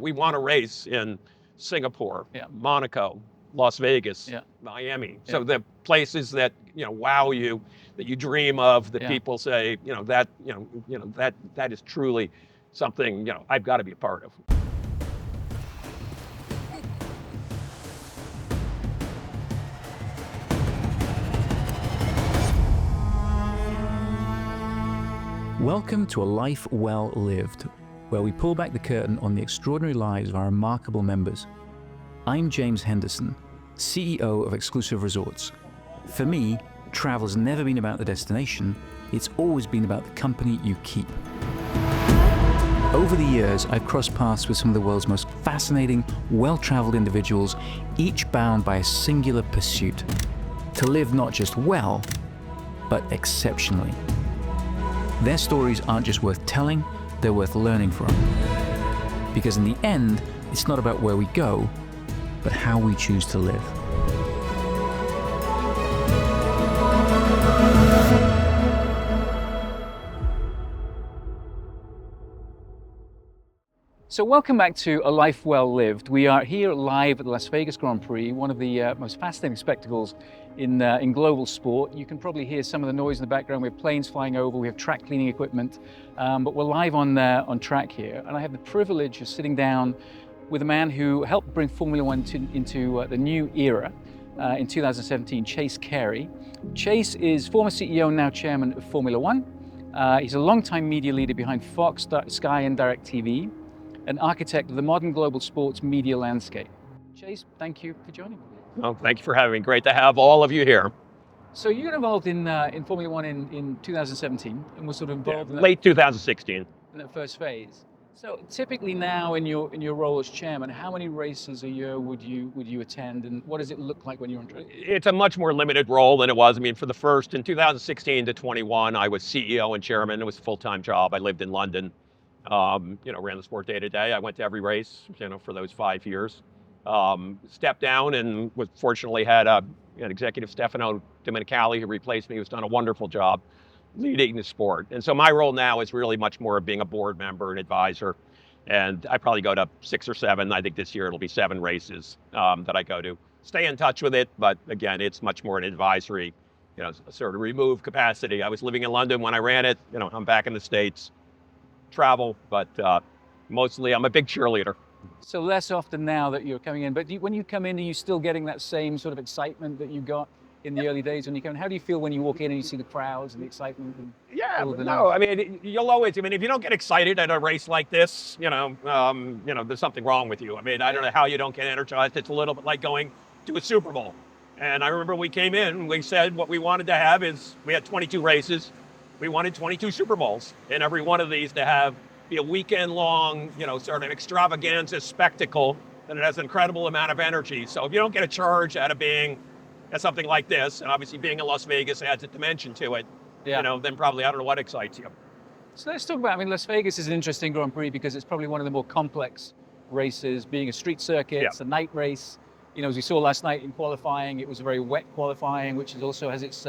We want to race in Singapore, Yeah. Monaco, Las Vegas, Yeah. Miami. Yeah. So the places that wow you, that you dream of, that Yeah. people say that that is truly something I've got to be a part of. Welcome to A Life Well Lived, where we pull back the curtain on the extraordinary lives of our remarkable members. I'm James Henderson, CEO of Exclusive Resorts. For me, travel has never been about the destination, it's always been about the company you keep. Over the years, I've crossed paths with some of the world's most fascinating, well-traveled individuals, each bound by a singular pursuit: to live not just well, but exceptionally. Their stories aren't just worth telling, they're worth learning from. Because in the end, it's not about where we go, but how we choose to live. So welcome back to A Life Well Lived. We are here live at the Las Vegas Grand Prix, one of the most fascinating spectacles in global sport. You can probably hear some of the noise in the background. We have planes flying over, we have track cleaning equipment, but we're live on track here. And I have the privilege of sitting down with a man who helped bring Formula One into the new era in 2017, Chase Carey. Chase is former CEO and now chairman of Formula One. He's a longtime media leader behind Fox, Sky and DirecTV, an architect of the modern global sports media landscape. Chase, thank you for joining me. Oh, thank you for having me. Great to have all of you here. So you got involved in Formula One in 2017 and was sort of involved in late 2016. In that first phase. So typically now in your role as chairman, how many races a year would you attend, and what does it look like when you're on track? It's a much more limited role than it was. I mean, for the first, in 2016 to 21, I was CEO and chairman. It was a full-time job. I lived in London. Ran the sport day to day. I went to every race, for those 5 years. Stepped down and was fortunately had an executive, Stefano Domenicali, who replaced me, who's done a wonderful job leading the sport. And so my role now is really much more of being a board member and advisor. And I probably go to 6 or 7. I think this year it'll be 7 races that I go to. Stay in touch with it, but again, it's much more an advisory, sort of remove capacity. I was living in London when I ran it. I'm back in the States. Travel, but mostly I'm a big cheerleader. So less often now that you're coming in, but when you come in, are you still getting that same sort of excitement that you got in the early days when you come in? How do you feel when you walk in and you see the crowds and the excitement? I mean, you'll always, if you don't get excited at a race like this, there's something wrong with you. I mean, I don't know how you don't get energized. It's a little bit like going to a Super Bowl. And I remember we came in, we said what we wanted to have is, we had 22 races. We wanted 22 Super Bowls, and every one of these to be a weekend-long, sort of extravaganza spectacle, and it has an incredible amount of energy. So if you don't get a charge out of being at something like this, and obviously being in Las Vegas adds a dimension to it, then probably I don't know what excites you. So let's talk about, Las Vegas is an interesting Grand Prix because it's probably one of the more complex races, being a street circuit, it's a night race. As we saw last night in qualifying, it was a very wet qualifying, which also has its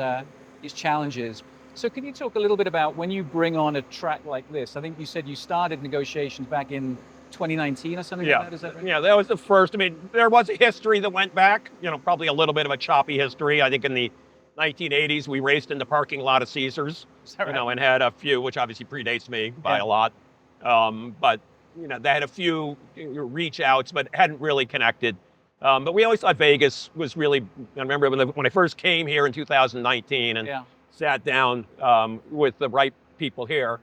challenges. So can you talk a little bit about when you bring on a track like this? I think you said you started negotiations back in 2019 or something like that, is that right? Yeah, that was the first. I mean, there was a history that went back, probably a little bit of a choppy history. I think in the 1980s, we raced in the parking lot of Caesars, and had a few, which obviously predates me by a lot. But, they had a few reach outs, but hadn't really connected. But we always thought Vegas was really, I remember when I first came here in 2019 and sat down with the right people here,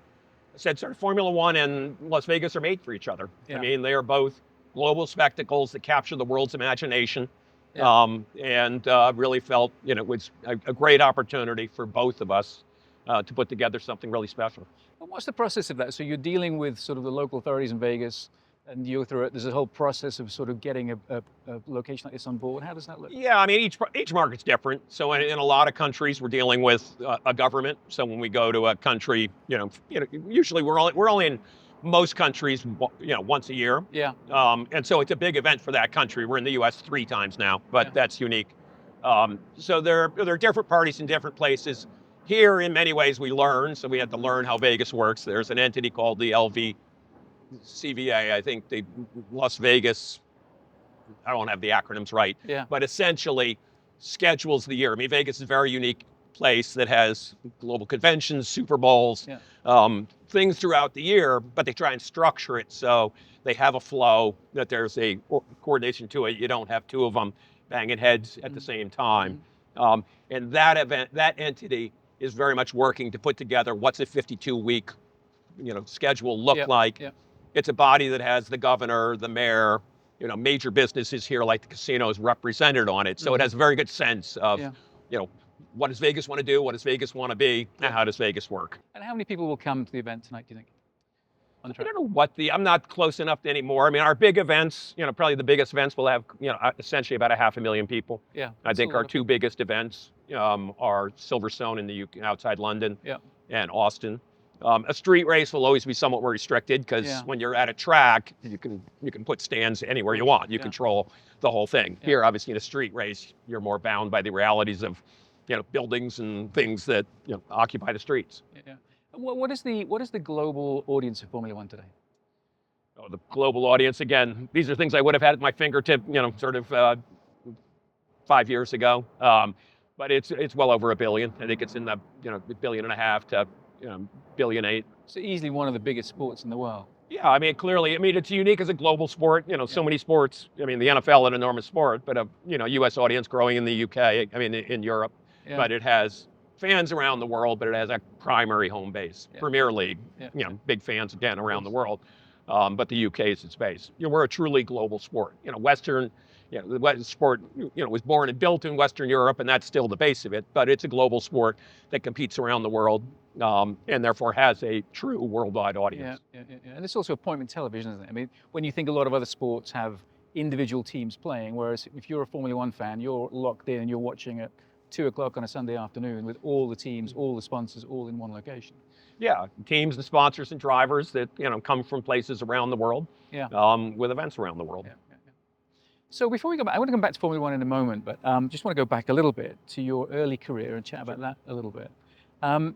said sort of Formula One and Las Vegas are made for each other. I mean, they are both global spectacles that capture the world's imagination. And really felt, it was a great opportunity for both of us to put together something really special. Well, what's the process of that? So you're dealing with sort of the local authorities in Vegas, and there's a whole process of sort of getting a location like this on board. How does that look? Yeah, I mean, each market's different. So in a lot of countries, we're dealing with a government. So when we go to a country, usually we're only in most countries, once a year. Yeah. And so it's a big event for that country. We're in the U.S. 3 times now, but that's unique. So there are different parties in different places. Here, in many ways, we learn. So we had to learn how Vegas works. There's an entity called the CVA, I think the Las Vegas, I don't have the acronyms right, Yeah. but essentially schedules the year. I mean, Vegas is a very unique place that has global conventions, Super Bowls, Yeah. things throughout the year, but they try and structure it so they have a flow, that there's a coordination to it. You don't have two of them banging heads at the same time. And that event, that entity is very much working to put together what's a 52-week, schedule look Yep. like. Yep. It's a body that has the governor, the mayor, major businesses here like the casinos represented on it. So it has a very good sense of, Yeah. what does Vegas want to do? What does Vegas want to be? And how does Vegas work? And how many people will come to the event tonight, do you think? On I track? don't know I'm not close enough anymore. I mean, our big events, probably the biggest events will have, essentially about 500,000 people. Yeah. I think our two biggest events are Silverstone in the UK, outside London, Yeah. and Austin. A street race will always be somewhat more restricted because when you're at a track, you can put stands anywhere you want. You control the whole thing. Yeah. Here, obviously, in a street race, you're more bound by the realities of, buildings and things that occupy the streets. Yeah. What is the global audience of Formula One today? Oh, the global audience, again, these are things I would have had at my fingertip, sort of 5 years ago. But it's well over 1 billion. I think it's in the, 1.5 billion to, 1.8 billion. So easily one of the biggest sports in the world. Yeah, I mean, clearly, it's unique as a global sport. So many sports. I mean, the NFL, an enormous sport, but a U.S. audience growing in the UK. I mean, in Europe, but it has fans around the world. But it has a primary home base, Premier League. Big fans again around the world. But the UK is its base. We're a truly global sport. Western. The sport, was born and built in Western Europe, and that's still the base of it. But it's a global sport that competes around the world, and therefore has a true worldwide audience. Yeah. And it's also appointment television, isn't it? I mean, when you think a lot of other sports have individual teams playing, whereas if you're a Formula One fan, you're locked in and you're watching at 2:00 on a Sunday afternoon with all the teams, all the sponsors, all in one location. Yeah, teams and sponsors and drivers that come from places around the world, with events around the world. Yeah. So before we go back, I want to come back to Formula One in a moment, but just want to go back a little bit to your early career and chat about that a little bit.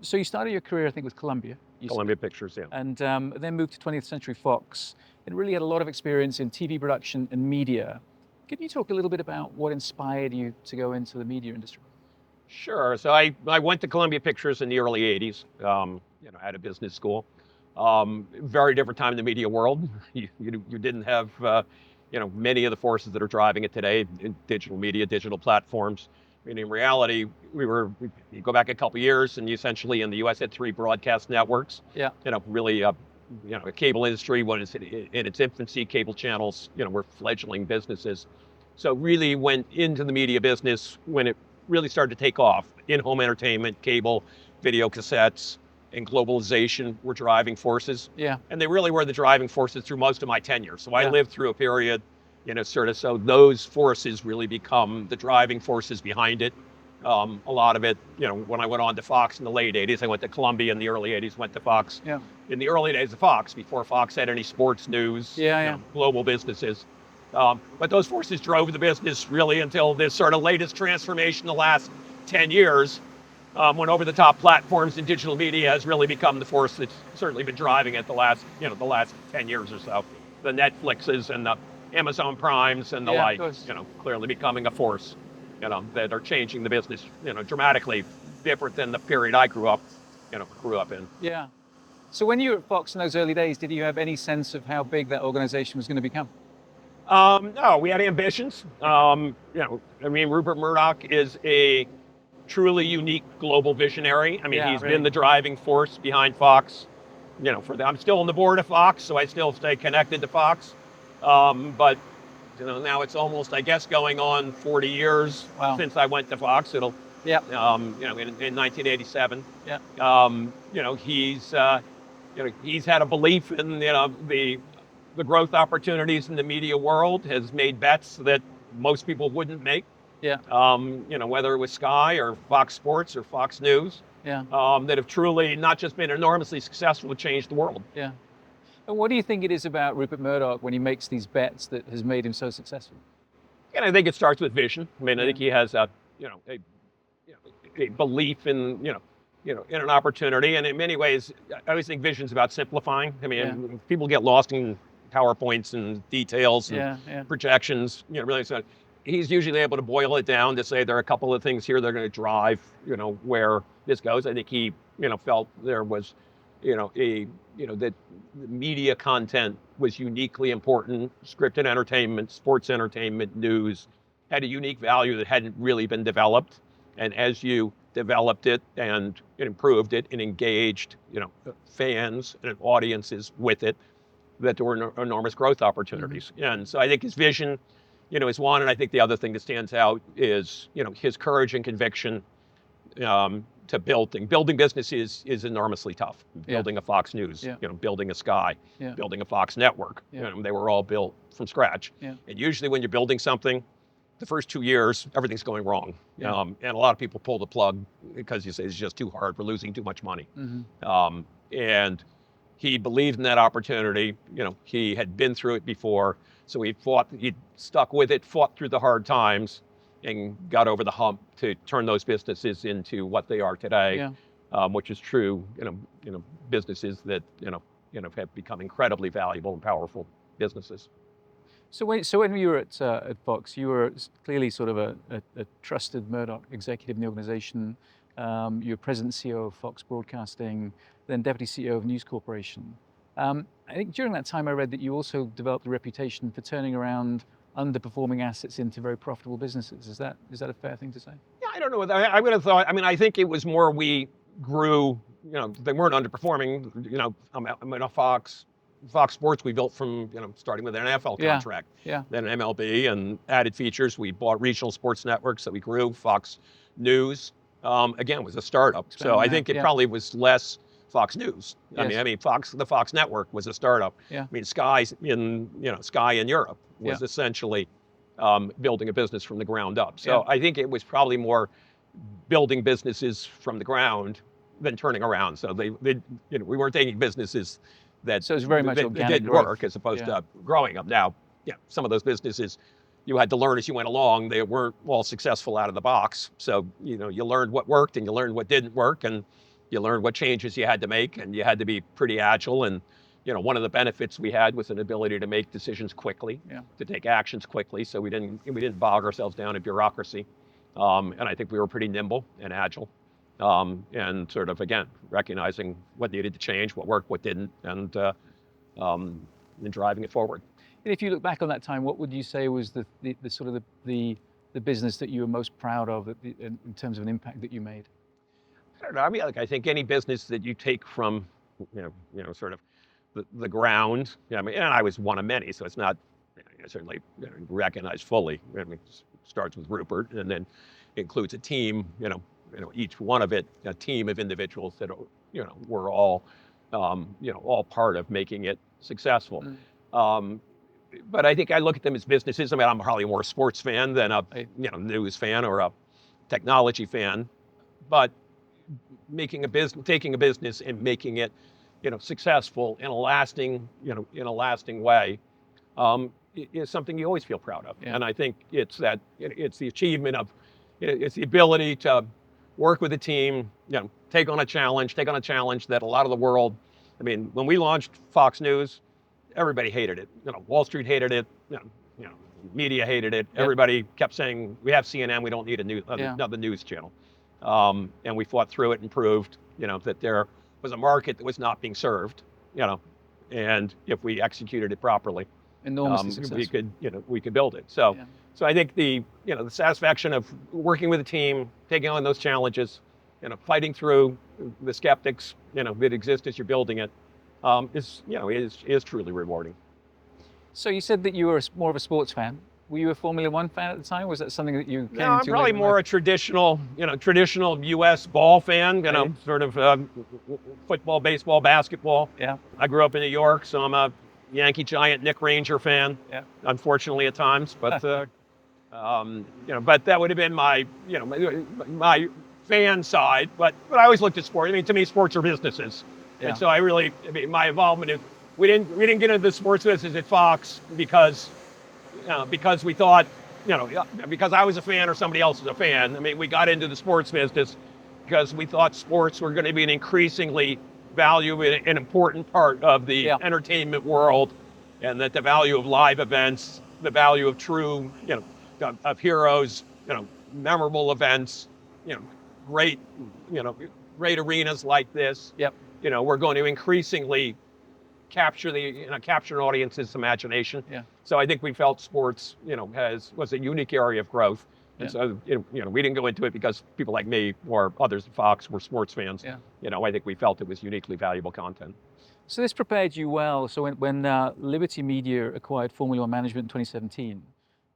So you started your career, I think, with Columbia. Columbia Pictures, yeah. And then moved to 20th Century Fox and really had a lot of experience in TV production and media. Can you talk a little bit about what inspired you to go into the media industry? Sure. So I went to Columbia Pictures in the early 80s, at a business school. Very different time in the media world. You didn't have, many of the forces that are driving it today in digital media, digital platforms. I mean, in reality, you go back a couple of years and you essentially in the US had 3 broadcast networks. Yeah. Really, a cable industry was in its infancy. Cable channels, were fledgling businesses. So really went into the media business when it really started to take off. In-home entertainment, cable, video cassettes, and globalization were driving forces. Yeah. And they really were the driving forces through most of my tenure. So I Yeah. lived through a period, so those forces really become the driving forces behind it. A lot of it, when I went on to Fox in the late 80s, I went to Columbia in the early 80s, went to Fox. Yeah. In the early days of Fox, before Fox had any sports news, global businesses. But those forces drove the business really until this sort of latest transformation the last 10 years, when over-the-top platforms and digital media has really become the force that's certainly been driving it the last 10 years or so. The Netflixes and the Amazon Primes and the like, clearly becoming a force, that are changing the business, dramatically different than the period I grew up in. Yeah. So when you were at Fox in those early days, did you have any sense of how big that organization was going to become? No, we had ambitions. Rupert Murdoch is a truly unique global visionary. I mean, he's been the driving force behind Fox. I'm still on the board of Fox, so I still stay connected to Fox. But now it's almost, I guess, going on 40 years since I went to Fox. It'll, in 1987. Yeah. He's had a belief in the growth opportunities in the media world, has made bets that most people wouldn't make. Yeah. Whether it was Sky or Fox Sports or Fox News. Yeah. That have truly not just been enormously successful, but changed the world. Yeah. And what do you think it is about Rupert Murdoch when he makes these bets that has made him so successful? And I think it starts with vision. I mean, I think he has a belief in, in an opportunity. And in many ways, I always think vision's about simplifying. I mean, Yeah. people get lost in PowerPoints and details and Yeah, yeah. projections. Really, so he's usually able to boil it down to say there are a couple of things here that are going to drive, where this goes. I think he, felt there was, that the media content was uniquely important. Scripted entertainment, sports entertainment, news had a unique value that hadn't really been developed. And as you developed it and improved it and engaged, fans and audiences with it, that there were enormous growth opportunities. Mm-hmm. And so I think his vision, is one. And I think the other thing that stands out is, his courage and conviction to building. Building businesses is enormously tough. Yeah. Building a Fox News, Yeah. Building a Sky, Yeah. building a Fox Network. Yeah. They were all built from scratch. Yeah. And usually when you're building something, the first 2 years, everything's going wrong. Yeah. And a lot of people pull the plug because you say it's just too hard, we're losing too much money. Mm-hmm. And he believed in that opportunity. He had been through it before. So he stuck with it, fought through the hard times, and got over the hump to turn those businesses into what they are today, which is true, businesses that, have become incredibly valuable and powerful businesses. So when you were at Fox, you were clearly sort of a trusted Murdoch executive in the organization. You were president and CEO of Fox Broadcasting, then deputy CEO of News Corporation. I think during that time I read that you also developed a reputation for turning around underperforming assets into very profitable businesses. Is that a fair thing to say? Yeah, I don't know. I would have thought, I think it was more we grew, they weren't underperforming. I'm a Fox Sports we built from, starting with an NFL contract, then an MLB and added features. We bought regional sports networks that we grew. Fox News, again, was a startup. So I think it probably was less Fox News. Yes. The Fox Network was a startup. Yeah. Sky in Europe was essentially building a business from the ground up. So I think it was probably more building businesses from the ground than turning around. So we weren't taking businesses that so it was very much that didn't work as opposed to growing them. Now, some of those businesses you had to learn as you went along. They weren't all successful out of the box. So, you learned what worked and you learned what didn't work, and you learned what changes you had to make, and you had to be pretty agile. And, one of the benefits we had was an ability to make decisions quickly, to take actions quickly. So we didn't bog ourselves down in bureaucracy. And I think we were pretty nimble and agile. And sort of, again, recognizing what needed to change, what worked, what didn't, and driving it forward. And if you look back on that time, what would you say was the sort of the business that you were most proud of in terms of an impact that you made? I don't know. I think any business that you take from, sort of the ground. And I was one of many, so it's not certainly recognized fully. It starts with Rupert, and then includes a team. Each one of it, a team of individuals that were all, all part of making it successful. But I think I look at them as businesses. I'm probably more a sports fan than a news fan or a technology fan. But taking a business and making it successful in a lasting way is something you always feel proud of. And I think it's the achievement of it's the ability to work with a team, take on a challenge that a lot of the world. When we launched Fox News, everybody hated it. Wall Street hated it. Media hated it. Everybody kept saying, we have CNN, we don't need another news channel. And we fought through it and proved, that there was a market that was not being served, and if we executed it properly, enormously successful. we could build it. So I think the satisfaction of working with a team, taking on those challenges, fighting through the skeptics, that exist as you're building it, is truly rewarding. So you said that you were more of a sports fan. Were you a Formula One fan at the time? Was that something that you came No, I'm into probably more a traditional U.S. ball fan, sort of football, baseball, basketball. Yeah. I grew up in New York, so I'm a Yankee Giant, Nick Ranger fan. Yeah. Unfortunately at times, but but that would have been my my fan side. But I always looked at sport. To me, sports are businesses, and so my involvement is we didn't get into the sports business at Fox because we thought because I was a fan or somebody else was a fan. We got into the sports business because we thought sports were going to be an increasingly an important part of the Yeah. entertainment world, and that the value of live events, the value of true, of heroes, memorable events, you know, great, great arenas like this, Yep. we're going to increasingly capture capture an audience's imagination. Yeah. So I think we felt sports, was a unique area of growth. And Yeah. so, we didn't go into it because people like me or others at Fox were sports fans. Yeah. I think we felt it was uniquely valuable content. So this prepared you well. So when Liberty Media acquired Formula One management in 2017,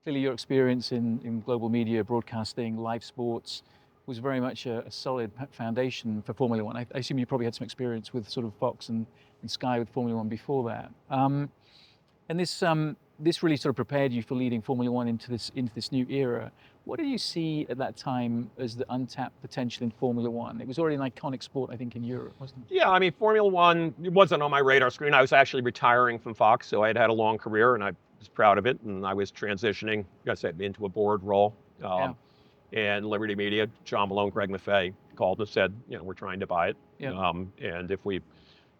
clearly your experience in global media, broadcasting, live sports was very much a solid foundation for Formula One. I assume you probably had some experience with sort of Fox and Sky with Formula One before that. And this really sort of prepared you for leading Formula One into this new era. What did you see at that time as the untapped potential in Formula One? It was already an iconic sport, I think, in Europe, wasn't it? Yeah, I mean, Formula One, it wasn't on my radar screen. I was actually retiring from Fox, so I had a long career, and I was proud of it. And I was transitioning, like I said, into a board role. And Liberty Media, John Malone, Greg Maffei called and said, we're trying to buy it. Yeah. And if we,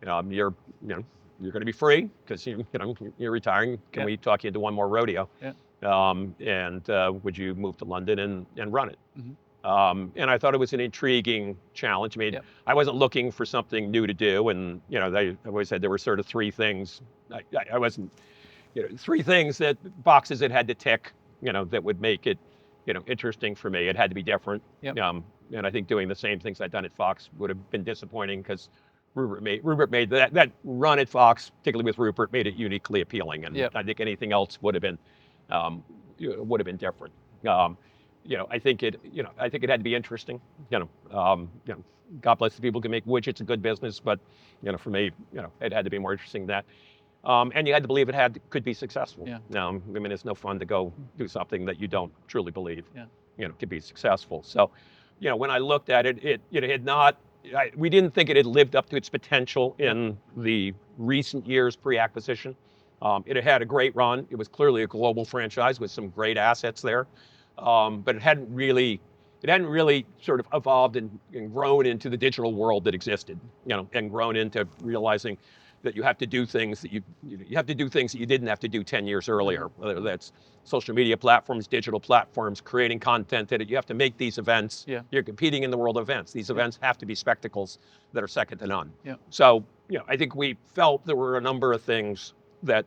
you're going to be free because you're retiring. Can we talk you into one more rodeo? Yeah. And would you move to London and run it? Mm-hmm. And I thought it was an intriguing challenge. I mean, I wasn't looking for something new to do. And, they always said there were sort of three things. I wasn't, three things that boxes it had to tick, that would make it, interesting for me. It had to be different. Yep. And I think doing the same things I'd done at Fox would have been disappointing because Rupert made that run at Fox, particularly with Rupert, made it uniquely appealing. And I think anything else would have been different. I think it had to be interesting. God bless the people who can make widgets a good business, but for me, it had to be more interesting than that. And you had to believe could be successful. Yeah. I mean, it's no fun to go do something that you don't truly believe, could be successful. So, when I looked at it, it had not. We didn't think it had lived up to its potential in the recent years pre-acquisition. It had a great run. It was clearly a global franchise with some great assets there, but it hadn't really sort of evolved and grown into the digital world that existed, and grown into realizing that you have to do things that you have to do things that you didn't have to do 10 years earlier, whether that's social media platforms, digital platforms, creating content that you have to make these events. Yeah. You're competing in the world of events. These events have to be spectacles that are second to none. Yeah. So, I think we felt there were a number of things that,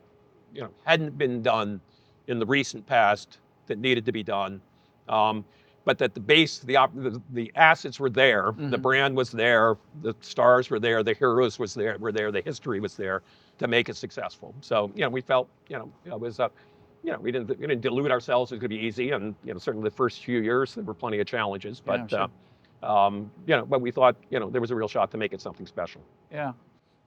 hadn't been done in the recent past that needed to be done. But that the base, the assets were there, the brand was there, the stars were there, the heroes were there, the history was there to make it successful. So, we felt, it was, we didn't delude ourselves. It was going to be easy, and certainly the first few years there were plenty of challenges, but but we thought, there was a real shot to make it something special. Yeah,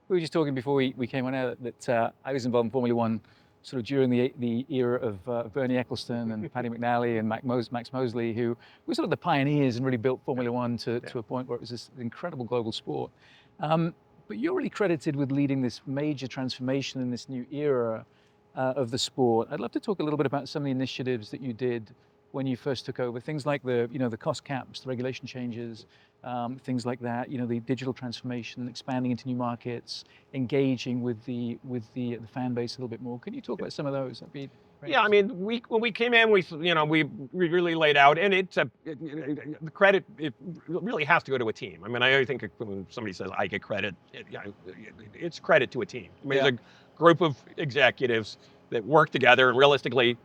we were just talking before we came on air that I was involved in Formula One sort of during the era of Bernie Ecclestone and Paddy McNally and Max Mosley, who were sort of the pioneers and really built Formula One to a point where it was this incredible global sport. But you're really credited with leading this major transformation in this new era of the sport. I'd love to talk a little bit about some of the initiatives that you did when you first took over, things like the cost caps, the regulation changes, things like that. The digital transformation, expanding into new markets, engaging with the fan base a little bit more. Can you talk about some of those? That'd be great. Yeah, I mean, when we came in, we really laid out, and the credit, it really has to go to a team. I mean, I think when somebody says I get credit, it's credit to a team. I mean, it's a group of executives that work together, and realistically,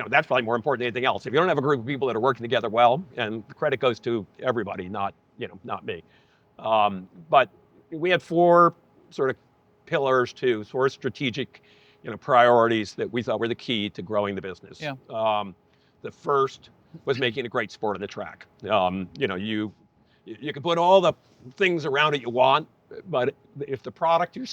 that's probably more important than anything else. If you don't have a group of people that are working together well, and the credit goes to everybody, not me. But we had four sort of pillars to four strategic, priorities that we thought were the key to growing the business. Yeah. The first was making a great sport on the track. You can put all the things around it you want, but if the product we're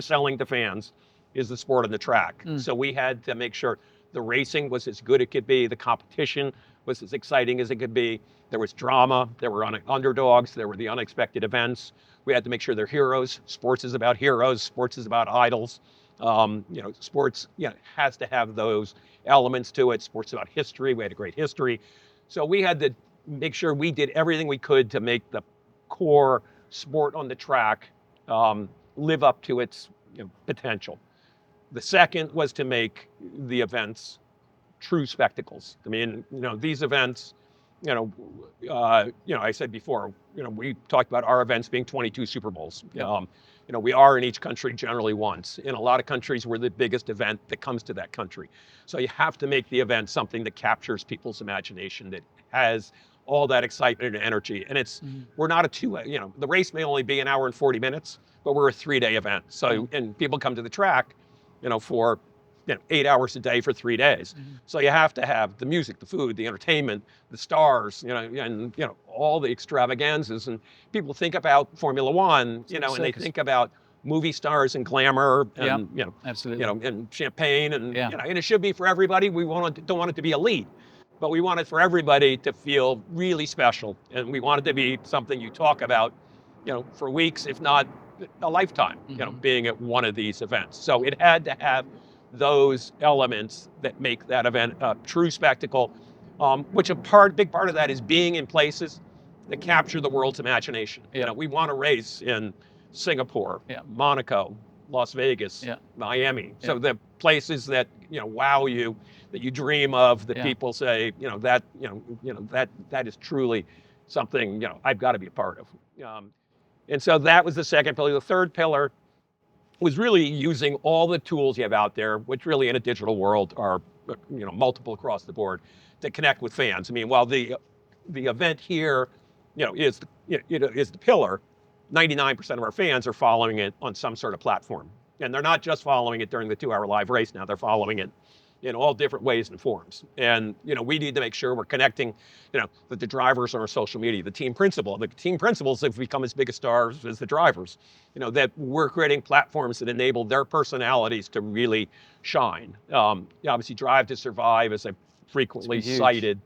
selling to fans is the sport on the track. So we had to make sure the racing was as good as it could be, the competition was as exciting as it could be. There was drama, there were underdogs, there were the unexpected events. We had to make sure they're heroes. Sports is about heroes, sports is about idols. Sports has to have those elements to it. Sports about history, we had a great history. So we had to make sure we did everything we could to make the core sport on the track live up to its potential. The second was to make the events true spectacles. I mean, these events, I said before, we talked about our events being 22 Super Bowls. Yeah. We are in each country generally once. In a lot of countries, we're the biggest event that comes to that country. So you have to make the event something that captures people's imagination, that has all that excitement and energy. And we're not the race may only be an hour and 40 minutes, but we're a 3-day event. So, and people come to the track, for 8 hours a day for 3 days. So you have to have the music, the food, the entertainment, the stars, and all the extravaganzas. And people think about Formula One, and they think about movie stars and glamour and absolutely. And champagne and Yeah. and it should be for everybody. We don't want it to be elite, but we want it for everybody to feel really special, and we want it to be something you talk about, for weeks, if not a lifetime. Being at one of these events. So it had to have those elements that make that event a true spectacle, which big part of that is being in places that capture the world's imagination. Yeah. We want to race in Singapore, Yeah. Monaco, Las Vegas, Yeah. Miami. Yeah. So the places that wow you, that you dream of, that Yeah. people say that that is truly something I've got to be a part of. And so that was the second pillar. The third pillar was really using all the tools you have out there, which really in a digital world are multiple across the board, to connect with fans. I mean, while the event here is the pillar, 99% of our fans are following it on some sort of platform, and they're not just following it during the 2-hour live race. Now they're following it in all different ways and forms. And we need to make sure we're connecting that the drivers on our social media, the team principals have become as big a stars as the drivers, that we're creating platforms that enable their personalities to really shine. Obviously Drive to Survive is a frequently cited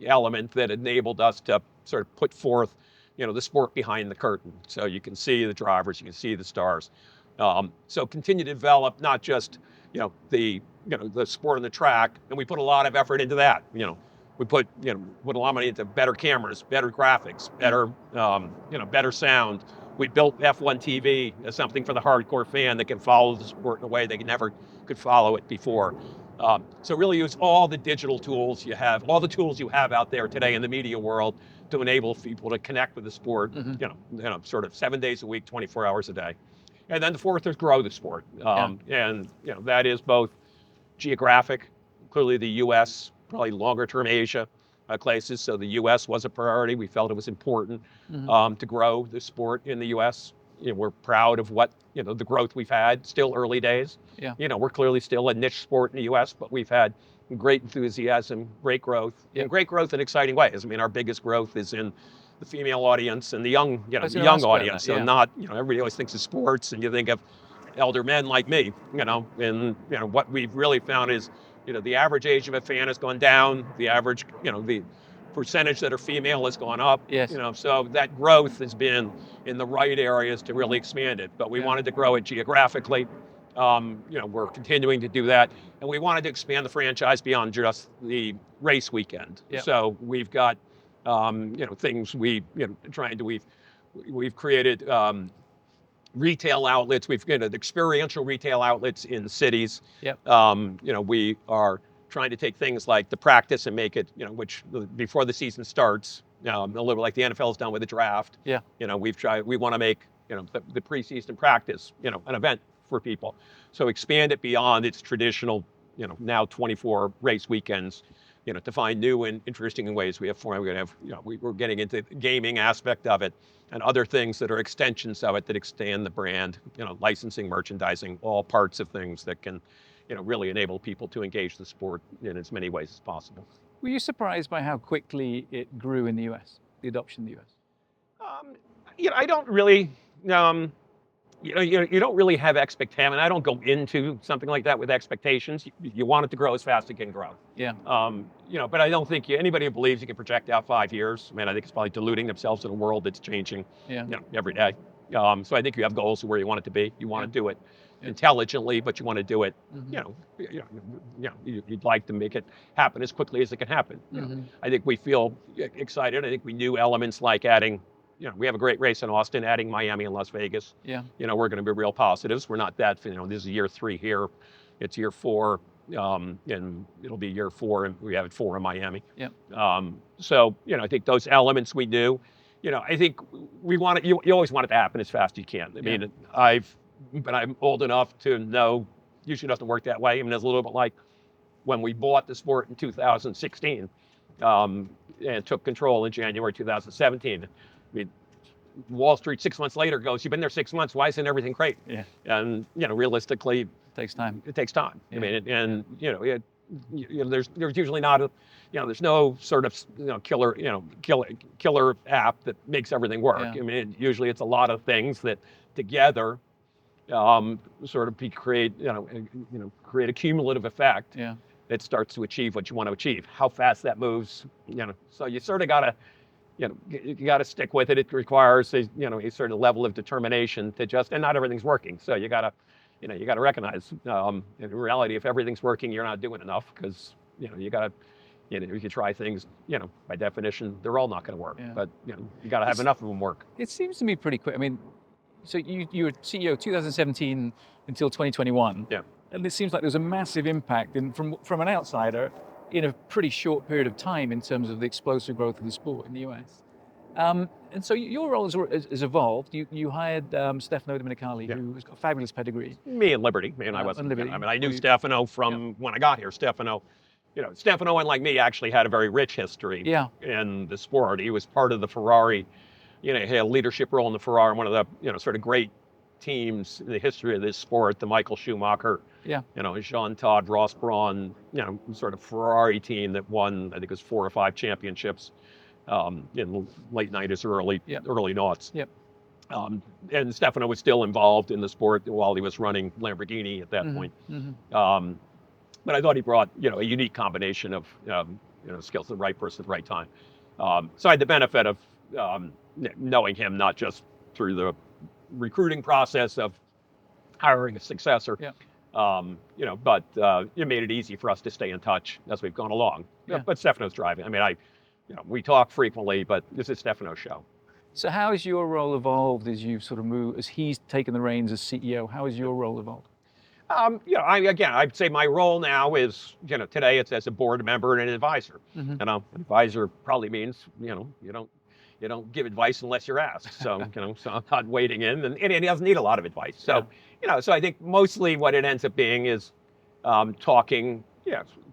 element that enabled us to sort of put forth the sport behind the curtain, so you can see the drivers, you can see the stars. So continue to develop not just the sport on the track, and we put a lot of effort into that. We put a lot of money into better cameras, better graphics, better sound. We built F1 TV as something for the hardcore fan that can follow the sport in a way they never could follow it before. So really use all the digital tools you have, all the tools you have out there today in the media world to enable people to connect with the sport, sort of 7 days a week, 24 hours a day. And then the fourth is grow the sport. And that is both geographic, clearly the US, probably longer term Asia places. So the US was a priority. We felt it was important to grow the sport in the US. We're proud of what, the growth we've had, still early days. We're clearly still a niche sport in the US, but we've had great enthusiasm, great growth, and great growth in exciting ways. I mean, our biggest growth is in the female audience and the young, young audience. So not, everybody always thinks of sports and you think of elder men like me, and what we've really found is, the average age of a fan has gone down. The average, the percentage that are female has gone up. Yes. So that growth has been in the right areas to really expand it. But we wanted to grow it geographically. We're continuing to do that, and we wanted to expand the franchise beyond just the race weekend. So we've got, things we've created. Retail outlets. We've got experiential retail outlets in cities. We are trying to take things like the practice and make it, which before the season starts, a little like the NFL's done with the draft. We want to make, the preseason practice, an event for people. So expand it beyond its traditional, now 24 race weekends, to find new and interesting ways. We're getting into the gaming aspect of it and other things that are extensions of it that expand the brand, licensing, merchandising, all parts of things that can, really enable people to engage the sport in as many ways as possible. Were you surprised by how quickly it grew in the US, the adoption in the US? I don't really, you don't really have expectations. I don't go into something like that with expectations. You want it to grow as fast as it can grow. But I don't think anybody who believes you can project out 5 years, I think it's probably deluding themselves in a world that's changing, every day. So I think you have goals of where you want it to be. You want to do it intelligently, but you want to do it, you'd like to make it happen as quickly as it can happen. I think we feel excited. I think we knew elements like adding, we have a great race in Austin, adding Miami and Las Vegas. We're going to be real positives. We're not that, this is year 3 here. It's year 4. And it'll be year 4, and we have 4 in Miami. So, I think those elements we knew. I think we want it. You always want it to happen as fast as you can. I mean, I'm old enough to know usually doesn't work that way. I mean, it's a little bit like when we bought the sport in 2016 and took control in January 2017. I mean, Wall Street 6 months later goes, "You've been there 6 months. Why isn't everything great?" And realistically, it takes time. It takes time. I mean, there's usually not there's no sort of killer app that makes everything work. I mean, usually it's a lot of things that together sort of create a cumulative effect that starts to achieve what you want to achieve. How fast that moves, so you sort of gotta you got to stick with it. It requires a certain level of determination to and not everything's working. So you gotta recognize in reality, if everything's working, you're not doing enough, because you gotta if you try things, by definition, they're all not going to work. But you got to have enough of them work. It seems to me pretty quick. I mean, so you were CEO 2017 until 2021. And it seems like there's a massive impact from an outsider in a pretty short period of time in terms of the explosive growth of the sport in the US. And so your role has evolved. You hired Stefano Domenicali, who's got a fabulous pedigree. Me and Liberty. I wasn't. I knew Stefano from when I got here. Stefano, unlike me, actually had a very rich history in the sport. He was part of the Ferrari. He had a leadership role in the Ferrari, one of the sort of great teams in the history of this sport. The Michael Schumacher. Jean Todt, Ross Brawn. Sort of Ferrari team that won, I think it was 4 or 5 championships. In late 90s, early noughts. And Stefano was still involved in the sport while he was running Lamborghini at that point. But I thought he brought, a unique combination of, skills, the right person at the right time. So I had the benefit of knowing him, not just through the recruiting process of hiring a successor, but it made it easy for us to stay in touch as we've gone along. But Stefano's driving. I mean, we talk frequently, but this is Stefano's show. So how has your role evolved as you've sort of moved, as he's taken the reins as CEO? How has your role evolved? I'd say my role now is, today it's as a board member and an advisor. An advisor probably means, you don't give advice unless you're asked. So, so I'm not waiting in, and he doesn't need a lot of advice. So, so I think mostly what it ends up being is talking,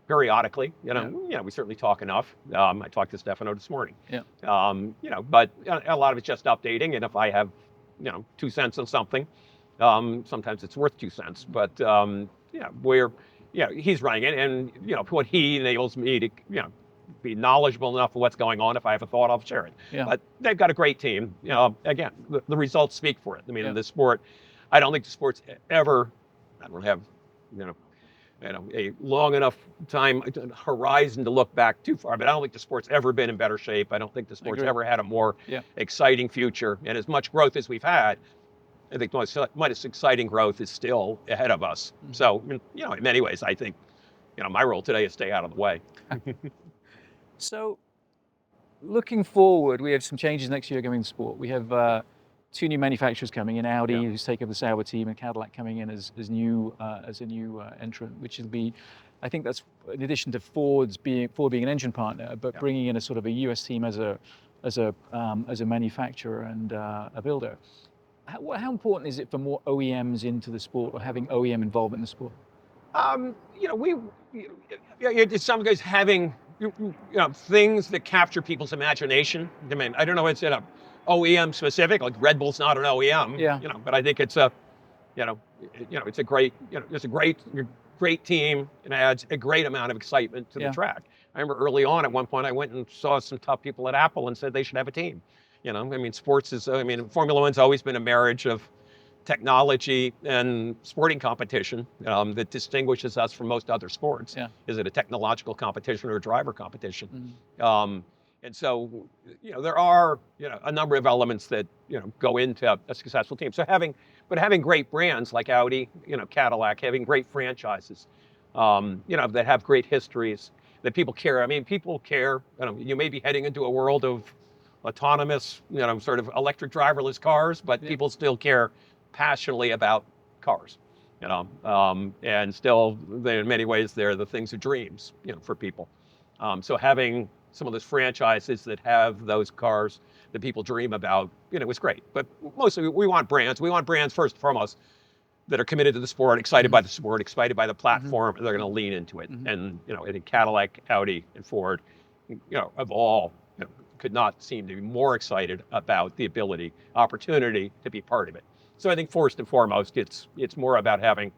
periodically. We certainly talk enough. I talked to Stefano this morning. But a lot of it's just updating, and if I have, 2 cents on something, sometimes it's worth 2 cents. But he's running it, and what he enables me to, be knowledgeable enough of what's going on. If I have a thought, I'll share it. But they've got a great team. Again, the results speak for it. I mean, in this sport, I don't think the sport's ever. I don't have, a long enough time horizon to look back too far, but I don't think the sport's ever been in better shape. I don't think the sport's ever had a more exciting future. And as much growth as we've had, I think most exciting growth is still ahead of us. So, in many ways, I think, my role today is stay out of the way. So, looking forward, we have some changes next year going in sport. We have 2 new manufacturers coming in, Audi, who's taken over the Sauber team, and Cadillac coming in as a new entrant, which will be, I think that's in addition to Ford being an engine partner, but bringing in a sort of a US team as a manufacturer and a builder. How important is it for more OEMs into the sport, or having OEM involvement in the sport? Some guys having things that capture people's imagination. I mean, I don't know if it's OEM specific, like Red Bull's not an OEM, but I think it's it's a great team, and adds a great amount of excitement to the track. I remember early on, at one point, I went and saw some top people at Apple and said they should have a team. Sports is, Formula One's always been a marriage of technology and sporting competition that distinguishes us from most other sports. Is it a technological competition or a driver competition? And so, there are, a number of elements that, go into a successful team. So having great brands like Audi, Cadillac, having great franchises, that have great histories, that people care. I mean, people care. You may be heading into a world of autonomous, sort of electric driverless cars, but people still care passionately about cars, and still, in many ways, they're the things of dreams, for people. So having some of those franchises that have those cars that people dream about, was great. But mostly we want brands. We want brands first and foremost that are committed to the sport, excited by the sport, excited by the platform, and they're going to lean into it. And, I think Cadillac, Audi, and Ford, of all, could not seem to be more excited about the opportunity to be part of it. So I think first and foremost, it's more about having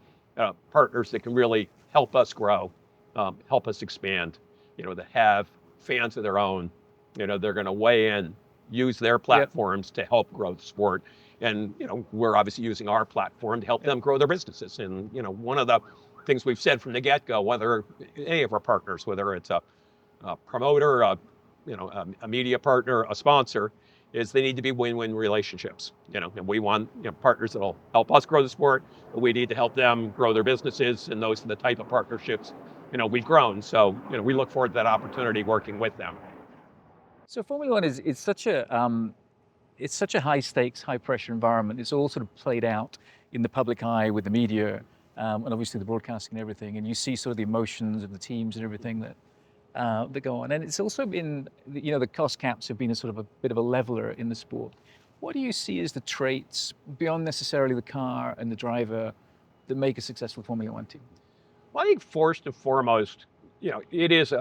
partners that can really help us grow, help us expand, that have fans of their own, they're going to weigh in, use their platforms to help grow the sport. And, we're obviously using our platform to help them grow their businesses. And, one of the things we've said from the get-go, whether any of our partners, whether it's a promoter, a media partner, a sponsor, is they need to be win-win relationships, and we want partners that'll help us grow the sport, but we need to help them grow their businesses, and those are the type of partnerships, we've grown. So, we look forward to that opportunity working with them. So Formula One it's such a high stakes, high pressure environment. It's all sort of played out in the public eye with the media, and obviously the broadcasting and everything, and you see sort of the emotions of the teams and everything that go on. And it's also been, the cost caps have been a sort of a bit of a leveler in the sport. What do you see as the traits, beyond necessarily the car and the driver, that make a successful Formula One team? Well, I think first and foremost, it is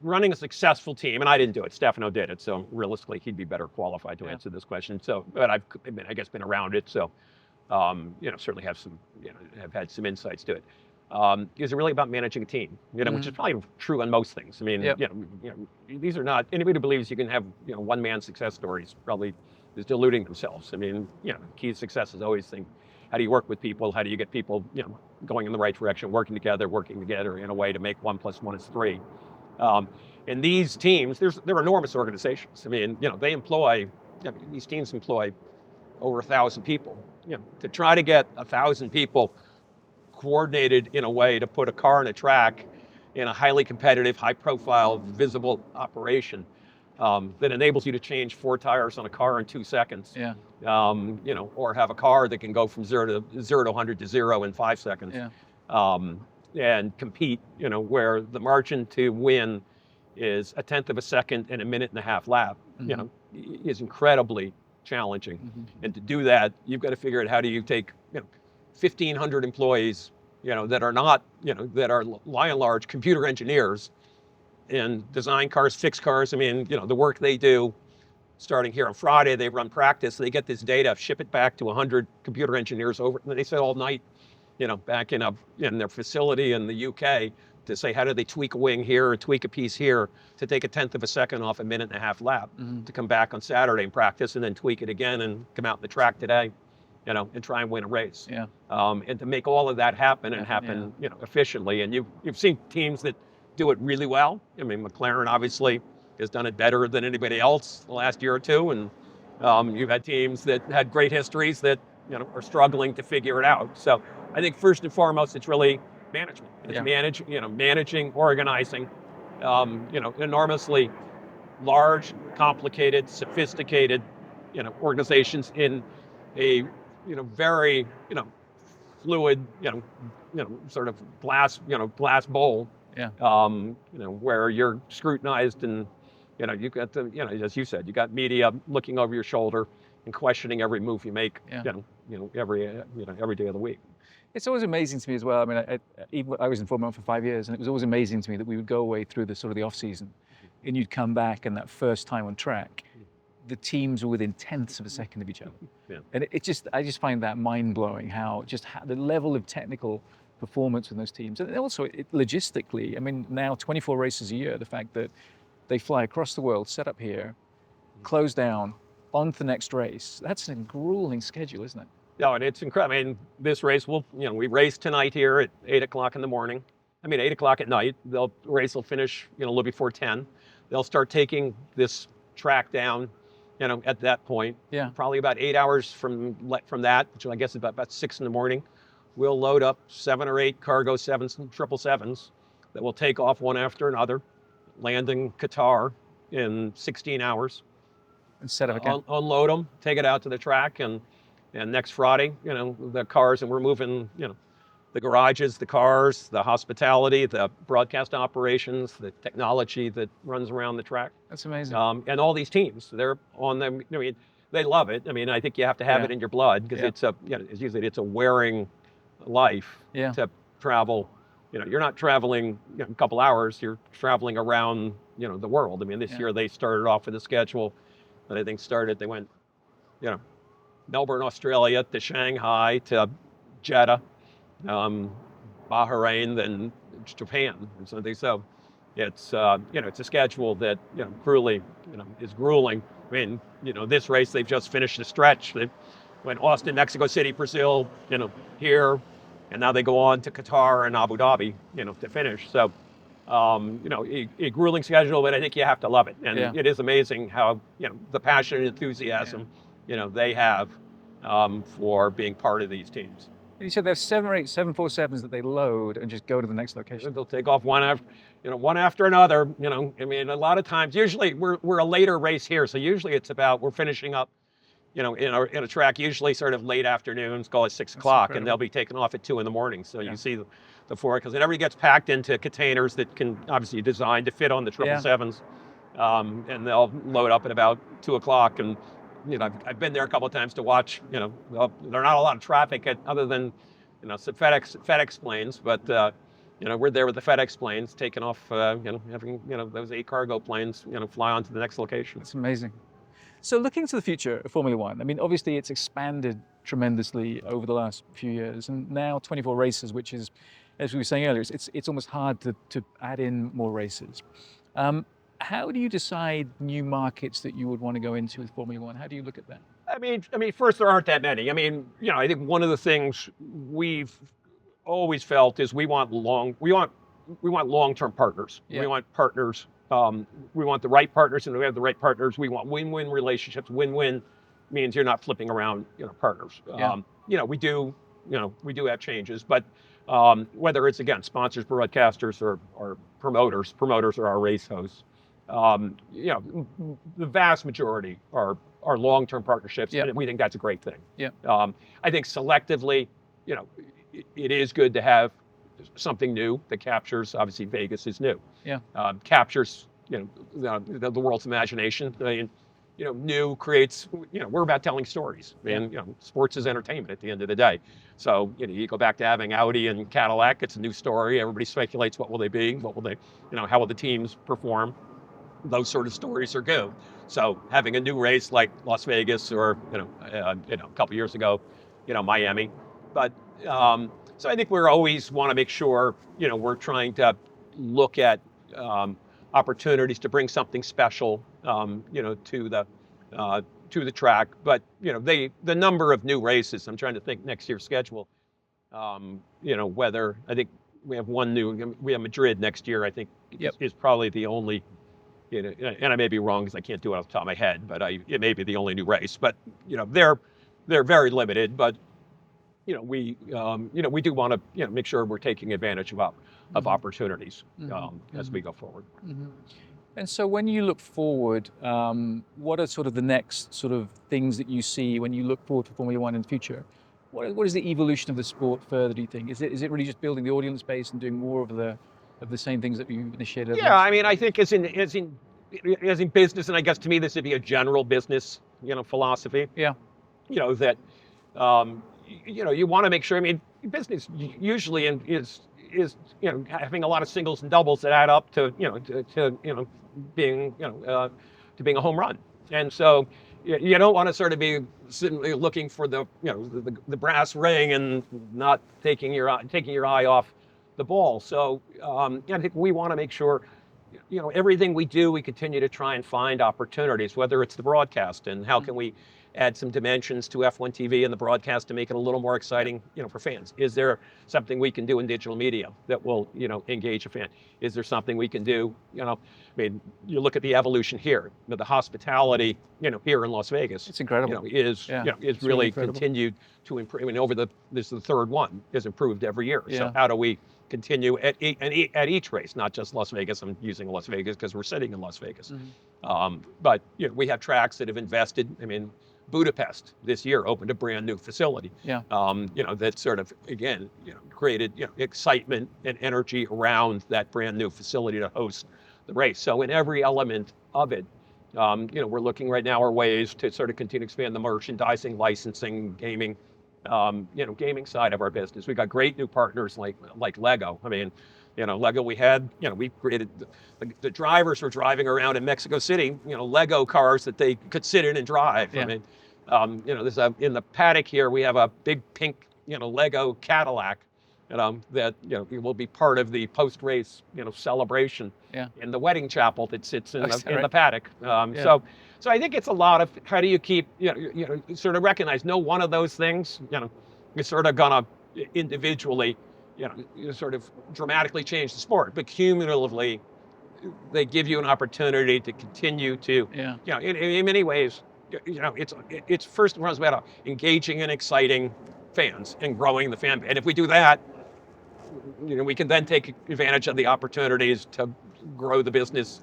running a successful team, and I didn't do it. Stefano did it, so realistically, he'd be better qualified to answer this question. So, but I've been around it, so certainly have have had some insights to it. Is it really about managing a team? Which is probably true on most things. I mean, these are not, anybody who believes you can have one man success stories probably is deluding themselves. I mean, key to success is always think, how do you work with people? How do you get people, going in the right direction, working together in a way to make 1 + 1 is 3. And these teams, they're enormous organizations. I mean, these teams employ over 1,000 people. To try to get 1,000 people coordinated in a way to put a car on a track in a highly competitive, high-profile, visible operation that enables you to change 4 tires on a car in 2 seconds. Or have a car that can go from 0 to 100 to 0 in 5 seconds. And compete, where the margin to win is 1/10 of a second and a 1.5-minute lap, is incredibly challenging. And to do that, you've got to figure out how do you take, 1,500 employees, that are not, that are by and large computer engineers, and design cars, fix cars. I mean, the work they do, starting here on Friday, they run practice, they get this data, ship it back to 100 computer engineers over, and they sit all night, back in their facility in the UK to say, how do they tweak a wing here or tweak a piece here to take 1/10 of a second off a 1.5-minute lap to come back on Saturday and practice and then tweak it again and come out in the track today, and try and win a race. And to make all of that happen and happen, efficiently. And you've seen teams that do it really well. I mean, McLaren obviously has done it better than anybody else the last year or two. And you've had teams that had great histories that, are struggling to figure it out. So I think first and foremost, it's really management. It's managing, organizing, enormously large, complicated, sophisticated, organizations in a, very, fluid, sort of glass bowl, where you're scrutinized and, you got the, as you said, you got media looking over your shoulder and questioning every move you make, every day of the week. It's always amazing to me as well. I mean, I was in Formula One for 5 years, and it was always amazing to me that we would go away through the sort of the off season, and you'd come back, and that first time on track, the teams were within 1/10 of a second of each other. And I just find that mind blowing how the level of technical performance in those teams, and also logistically. I mean, now 24 races a year. The fact that they fly across the world, set up here, close down, on to the next race. That's a grueling schedule, isn't it? No, and it's incredible. I mean, this race we race tonight here at 8 o'clock in the morning. I mean, 8 o'clock at night. The race will finish, a little before 10. they'll start taking this track down, at that point. Yeah. Probably about 8 hours from that, which I guess is about 6 in the morning. We'll load up 7 or 8 cargo 777s that will take off one after another, land in Qatar in 16 hours. And set up again. Unload them, take it out to the track, and next Friday, the cars, and we're moving, the garages, the cars, the hospitality, the broadcast operations, the technology that runs around the track. That's amazing. And all these teams, they're on them. I mean, they love it. I mean, I think you have to have it in your blood because it's it's a wearing life to travel. You're not traveling a couple hours. You're traveling around, the world. I mean, this year they started off with a schedule that I think they went, Melbourne, Australia to Shanghai to Jeddah, Bahrain, then Japan or something. So it's it's a schedule that truly is grueling. I mean, this race they've just finished the stretch. They went Austin, Mexico City, Brazil, here, and now they go on to Qatar and Abu Dhabi, to finish. So a grueling schedule, but I think you have to love it. And it is amazing how the passion and enthusiasm they have for being part of these teams. You said there's 7 or 8 747s that they load and just go to the next location. They'll take off one after another. I mean, a lot of times, usually we're a later race here, so usually it's about we're finishing up, in a track usually sort of late afternoons, call it 6 o'clock, and they'll be taking off at 2 in the morning. So you see the four, because everybody gets packed into containers that can obviously designed to fit on the 777s, and they'll load up at about 2 o'clock and. I've been there a couple of times to watch. There's not a lot of traffic other than, some FedEx planes, but we're there with the FedEx planes taking off. Having those 8 cargo planes, fly on to the next location. It's amazing. So looking to the future of Formula One, I mean, obviously it's expanded tremendously over the last few years, and now 24 races, which is, as we were saying earlier, it's almost hard to add in more races. How do you decide new markets that you would want to go into with Formula One? How do you look at that? I mean, first, there aren't that many. I mean, I think one of the things we've always felt is we want long-term partners. Yeah. We want partners. We want the right partners, and we have the right partners. We want win-win relationships. Win-win means you're not flipping around, partners. Yeah. We do have changes, but whether it's again sponsors, broadcasters, or promoters are our race hosts. The vast majority are long-term partnerships, and we think that's a great thing. Yeah. I think selectively, it is good to have something new that captures. Obviously, Vegas is new. Yeah. Captures the world's imagination. I mean, new creates. We're about telling stories, and sports is entertainment at the end of the day. So you go back to having Audi and Cadillac. It's a new story. Everybody speculates what will they be, what will they, how will the teams perform. Those sort of stories are good. So having a new race like Las Vegas or a couple years ago, Miami, but so I think we always want to make sure we're trying to look at opportunities to bring something special to the track. But the number of new races. I'm trying to think next year's schedule. Whether I think we have we have Madrid next year. I think is probably the only. And I may be wrong because I can't do it off the top of my head, but it may be the only new race. But they're very limited. But we do want to make sure we're taking advantage of opportunities as we go forward. Mm-hmm. And so when you look forward, what are sort of the next sort of things that you see when you look forward to Formula One in the future? What is the evolution of the sport further? Do you think is it really just building the audience base and doing more of the same things that you initiated? Yeah, I mean, I think as in business, and I guess to me this would be a general business, philosophy. Yeah. That, you want to make sure. I mean, business usually is having a lot of singles and doubles that add up to being to being a home run, and so you don't want to sort of be looking for the brass ring and not taking your eye off the ball. So I think we want to make sure, everything we do, we continue to try and find opportunities, whether it's the broadcast and how can we add some dimensions to F1 TV and the broadcast to make it a little more exciting, for fans. Is there something we can do in digital media that will, engage a fan? Is there something we can do, you look at the evolution here, the hospitality, here in Las Vegas. It's incredible. Is It's really incredible. continued to improve. This is the third one, is improved every year. Yeah. So how do we continue at each race, not just Las Vegas? I'm using Las Vegas because we're sitting in Las Vegas. But we have tracks that have invested. Budapest this year opened a brand new facility. Yeah. That sort of, again, created excitement and energy around that brand new facility to host the race. So in every element of it, we're looking right now are ways to sort of continue to expand the merchandising, licensing, gaming, gaming side of our business. We've got great new partners like Lego. Lego, we created the drivers were driving around in Mexico City, Lego cars that they could sit in and drive. Yeah. There's in the paddock here, we have a big pink, Lego Cadillac, that, will be part of the post-race, celebration in the wedding chapel that sits in the paddock. So I think it's a lot of, how do you keep, sort of recognize, no one of those things, is sort of gonna individually, sort of dramatically change the sport, but cumulatively, they give you an opportunity to continue to, in many ways, it's first and foremost about engaging and exciting fans and growing the fan base. And if we do that, we can then take advantage of the opportunities to grow the business,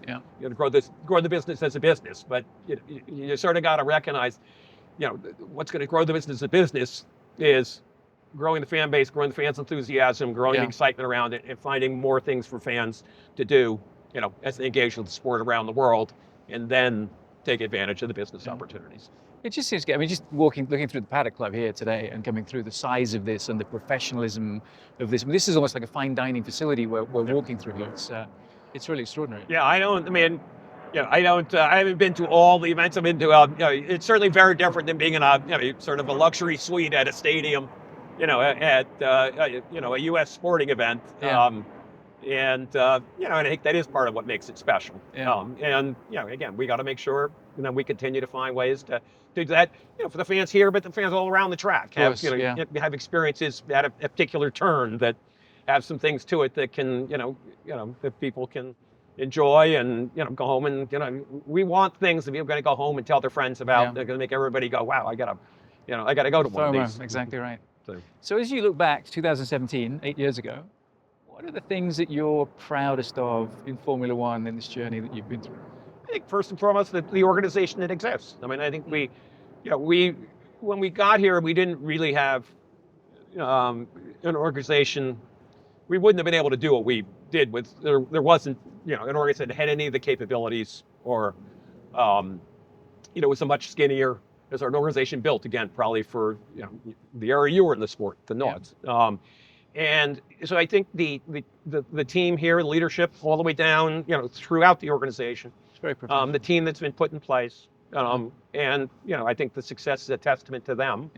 grow the business as a business. But you sort of got to recognize, what's going to grow the business as a business is growing the fan base, growing the fans' enthusiasm, growing the excitement around it, and finding more things for fans to do, as they engage with the sport around the world, and then take advantage of the business opportunities. It just seems, just looking through the Paddock Club here today and coming through the size of this and the professionalism of this. This is almost like a fine dining facility we're walking through here. It's really extraordinary. Yeah, I haven't been to all the events. I've been to, it's certainly very different than being in a, sort of a luxury suite at a stadium, at a U.S. sporting event. And I think that is part of what makes it special. And again, we got to make sure we continue to find ways to do that, for the fans here, but the fans all around the track have have experiences at a particular turn that have some things to it that can that people can enjoy and go home and we want things that people are going to go home and tell their friends about. They're going to make everybody go, wow, I gotta go to one of these. Exactly right. So as you look back to 2017, 8 years ago, what are the things that you're proudest of in Formula One in this journey that you've been through? I think first and foremost the organization that exists. I think we when we got here, we didn't really have an organization. We wouldn't have been able to do what we did with there wasn't an organization that had any of the capabilities or was a much skinnier as our organization built, again, probably for the era you were in the sport, the Nords. And so I think the team here, the leadership, all the way down, throughout the organization, it's very professional. the team that's been put in place, and I think the success is a testament to them.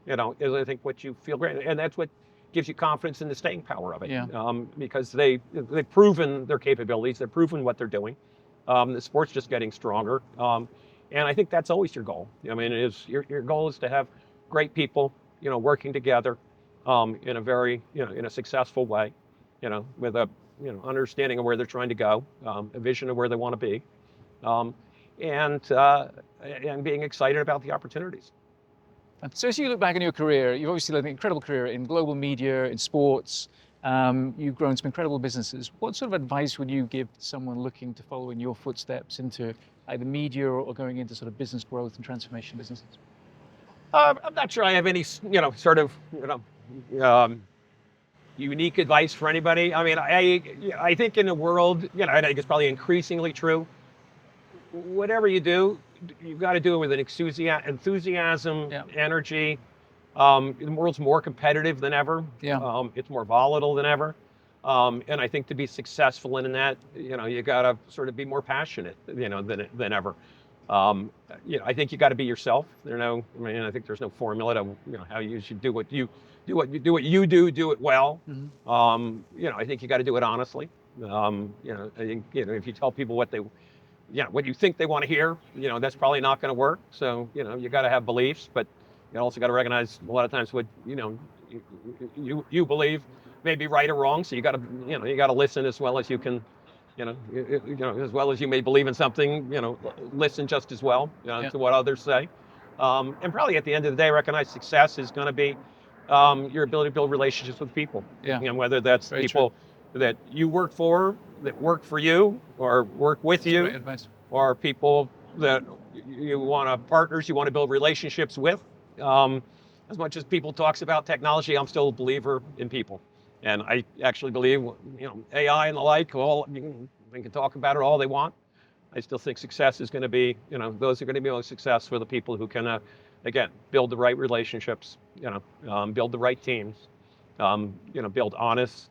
Is I think what you feel great, and that's what gives you confidence in the staying power of it. Because they've proven their capabilities, they've proven what they're doing. The sport's just getting stronger, and I think that's always your goal. Your goal is to have great people, working together. In a very, in a successful way, with a, understanding of where they're trying to go, a vision of where they want to be, and being excited about the opportunities. So as you look back on your career, you've obviously had an incredible career in global media, in sports. You've grown some incredible businesses. What sort of advice would you give to someone looking to follow in your footsteps into either media or going into sort of business growth and transformation businesses? I'm not sure I have any, sort of, unique advice for anybody. I think in the world, I think it's probably increasingly true. Whatever you do, you've got to do it with an enthusiasm, energy. The world's more competitive than ever. It's more volatile than ever. And I think to be successful in that, you got to sort of be more passionate, than ever. I think you got to be yourself. I think there's no formula to how you should do it well. I think you got to do it honestly. I think, if you tell people what you think they want to hear, that's probably not going to work. So, you got to have beliefs, but you also got to recognize a lot of times what, you believe may be right or wrong. So you got to listen as well as you can, as well as you may believe in something, listen just as well Yeah. to what others say. And probably at the end of the day, recognize success is going to be your ability to build relationships with people. Yeah. Whether that's Very people that you work for, that work for you, or work with That's great you, advice. or people that you want to partners, you want to build relationships with. Um, as much as people talks about technology, I'm still a believer in people. And I actually believe, AI and the like, they can talk about it all they want. I still think success is going to be, those are going to be most successful, the people who can, again, build the right relationships, build the right teams, build honest,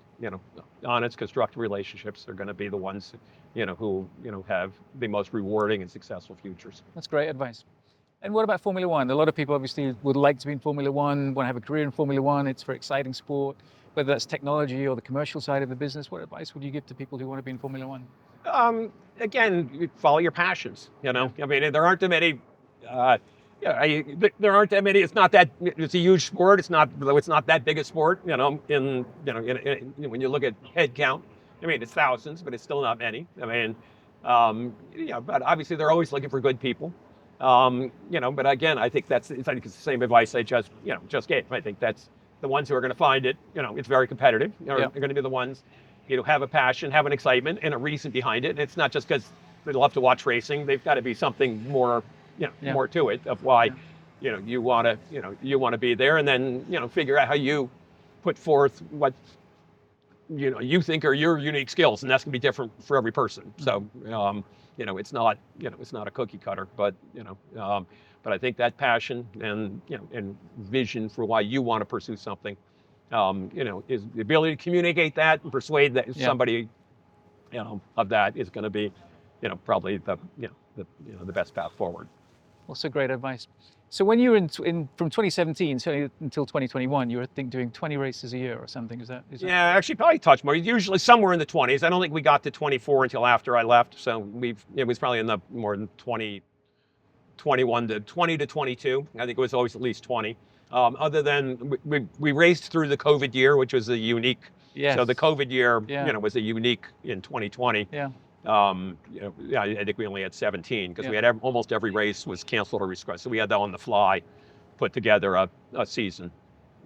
constructive relationships. Are going to be the ones, who, have the most rewarding and successful futures. That's great advice. And what about Formula One? A lot of people obviously would like to be in Formula One, want to have a career in Formula One. It's a very exciting sport, whether that's technology or the commercial side of the business. What advice would you give to people who want to be in Formula One? Again, you follow your passions. Yeah. I mean, there aren't that many. There aren't that many. It's not that. It's a huge sport. It's not that big a sport. When you look at head count, I mean, it's thousands, but it's still not many. I mean, but obviously they're always looking for good people. But again, I think it's the same advice I just gave. I think that's the ones who are going to find it. It's very competitive. They're going to be the ones, have a passion, have an excitement, and a reason behind it. And it's not just because they love to watch racing. They've got to be something more, more to it of why, you want to be there, and then figure out how you put forth what you think are your unique skills, and that's going to be different for every person. So it's not a cookie cutter, but but I think that passion and vision for why you want to pursue something, is the ability to communicate that and persuade that somebody of that is going to be probably the best path forward. Also great advice. So when you were in from 2017 until 2021, you were doing 20 races a year or something. Is that? Yeah, actually probably touch more. Usually somewhere in the 20s. I don't think we got to 24 until after I left. So it was probably in the more than 20 to 22. I think it was always at least 20. Other than we raced through the COVID year, which was a unique. Yes. So the COVID year, was a unique in 2020. Yeah. I think we only had 17 because we had almost every race was canceled or rescheduled. So we had that on the fly, put together a season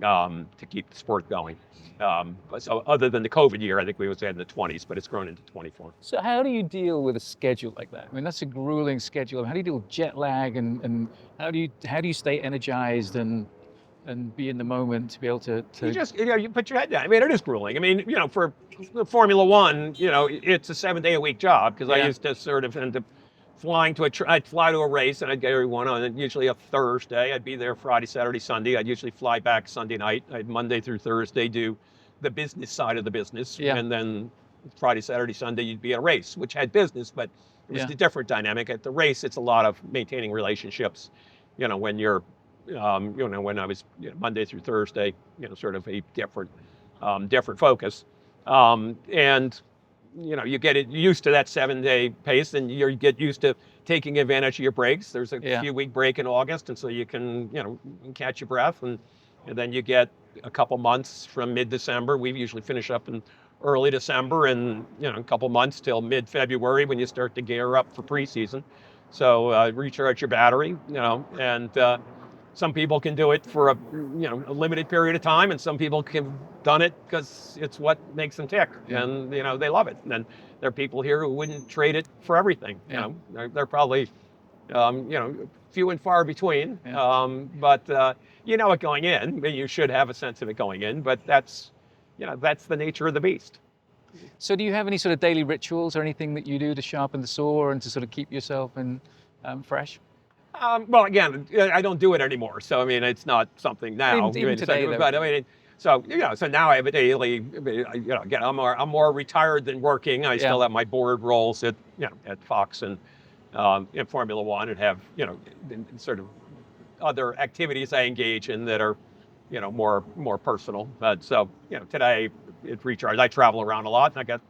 to keep the sport going. But so other than the COVID year, I think we was in the 20s, but it's grown into 24. So how do you deal with a schedule like that? I mean, that's a grueling schedule. How do you deal with jet lag and how do you stay energized and be in the moment to be able to... You just, you put your head down. I mean, it is grueling. I mean, for Formula One, it's a 7-day-a-week job because I used to sort of end up flying I'd fly to a race and I'd get everyone on usually a Thursday. I'd be there Friday, Saturday, Sunday. I'd usually fly back Sunday night. I'd Monday through Thursday do the business side of the business. Yeah. And then Friday, Saturday, Sunday, you'd be at a race, which had business, but it was a different dynamic. At the race, it's a lot of maintaining relationships, when you're when I was Monday through Thursday, sort of a different focus, and you get used to that 7-day pace, and you get used to taking advantage of your breaks. There's a few week break in August, and so you can catch your breath, and then you get a couple months from mid-December. We usually finish up in early December, and a couple months till mid-February when you start to gear up for preseason. So recharge your battery, and some people can do it for a limited period of time, and some people have done it because it's what makes them tick, and they love it. And then there are people here who wouldn't trade it for everything. They're probably few and far between. But you know it going in. You should have a sense of it going in, but that's the nature of the beast. So do you have any sort of daily rituals or anything that you do to sharpen the saw and to sort of keep yourself fresh? Well, again, I don't do it anymore. So, I mean, it's not something now. Even today, but I mean, so now I have a daily. Again, I'm more retired than working. I still have my board roles at Fox and in Formula One, and have sort of other activities I engage in that are more personal. So today it's recharge. I travel around a lot, and I got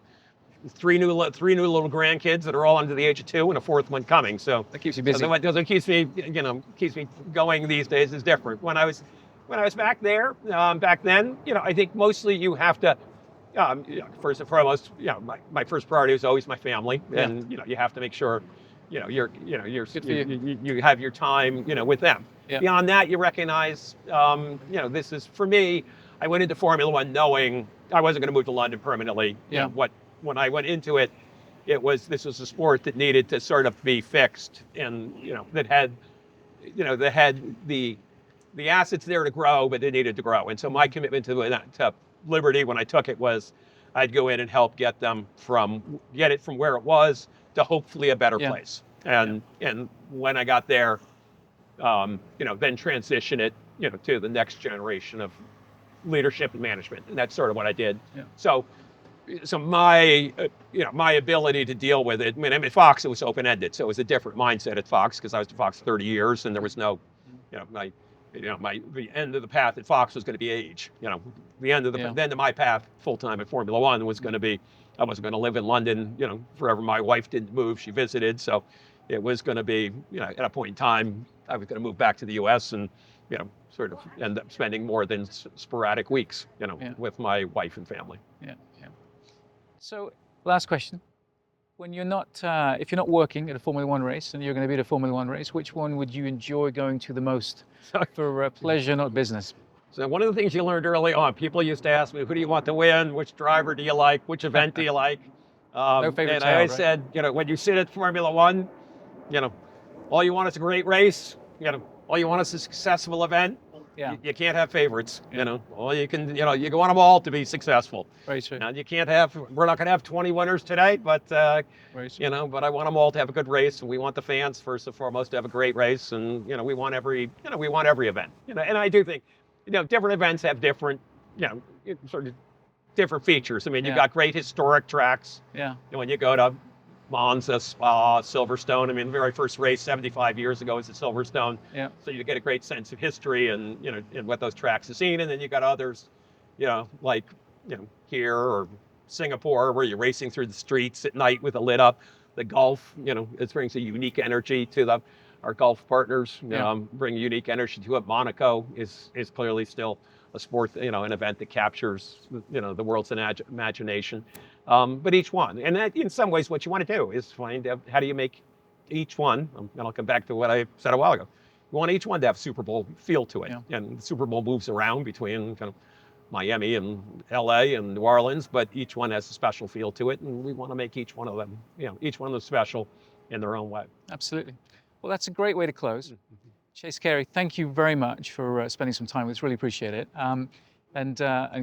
three new little grandkids that are all under the age of 2, and a fourth one coming. So That keeps you busy. so what keeps me, keeps me going these days is different. When I was back there, back then, I think mostly you have to, first and foremost, my first priority was always my family, and you have to make sure, you're you have your time, with them. Yeah. Beyond that, you recognize, this is for me. I went into Formula One knowing I wasn't going to move to London permanently. Yeah. When I went into it, this was a sport that needed to sort of be fixed, and that had the assets there to grow, but it needed to grow. And so my commitment to Liberty when I took it was I'd go in and help get it from where it was to hopefully a better place. And when I got there, then transition it, to the next generation of leadership and management. And that's sort of what I did. Yeah. So my, my ability to deal with it, I mean, at Fox, it was open-ended. So it was a different mindset at Fox because I was at Fox 30 years and there was no, the end of the path at Fox was going to be age. The end of my path full-time at Formula One was going to be, I wasn't going to live in London, forever. My wife didn't move, she visited. So it was going to be, at a point in time, I was going to move back to the US and, sort of end up spending more than sporadic weeks, with my wife and family. Yeah. So last question. When you're not, if you're not working at a Formula One race and you're going to be at a Formula One race, which one would you enjoy going to the most for pleasure, not business? So one of the things you learned early on, people used to ask me, who do you want to win? Which driver do you like? Which event do you like? No favorite and child, I always right? said, when you sit at Formula One, all you want is a great race. All you want is a successful event. Yeah. You can't have favorites. All you can, you want them all to be successful. Very true. Now you can't we're not going to have 20 winners today, but Very true. but I want them all to have a good race, and we want the fans first and foremost to have a great race, and we want every event. And I do think, different events have different, sort of different features. I mean, you've got great historic tracks. Yeah. When you go to Monza, Spa, Silverstone. I mean, the very first race 75 years ago was at Silverstone. Yeah. So you get a great sense of history and, and what those tracks have seen. And then you got others, like, here or Singapore, where you're racing through the streets at night with a lit up. The Gulf, it brings a unique energy to our Gulf partners, bring a unique energy to it. Monaco is clearly still a sport, an event that captures, the world's imagination. But each one, and that, in some ways, what you want to do is find out how do you make each one, and I'll come back to what I said a while ago, you want each one to have Super Bowl feel to it. Yeah. And the Super Bowl moves around between kind of Miami and LA and New Orleans, but each one has a special feel to it, and we want to make each one of them, each one of them special in their own way. Absolutely. Well, that's a great way to close. Chase Carey, thank you very much for spending some time with us. Really appreciate it. And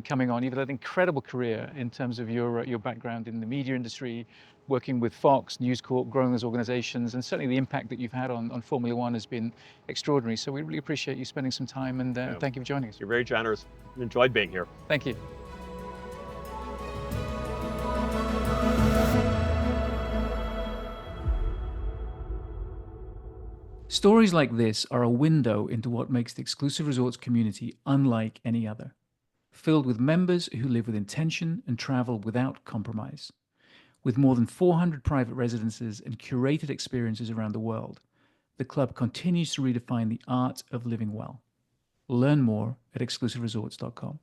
coming on. You've had an incredible career in terms of your background in the media industry, working with Fox, News Corp, growing those organizations, and certainly the impact that you've had on Formula One has been extraordinary. So we really appreciate you spending some time, and thank you for joining us. You're very generous. Enjoyed being here. Thank you. Stories like this are a window into what makes the Exclusive Resorts community unlike any other. Filled with members who live with intention and travel without compromise. With more than 400 private residences and curated experiences around the world, the club continues to redefine the art of living well. Learn more at exclusiveresorts.com.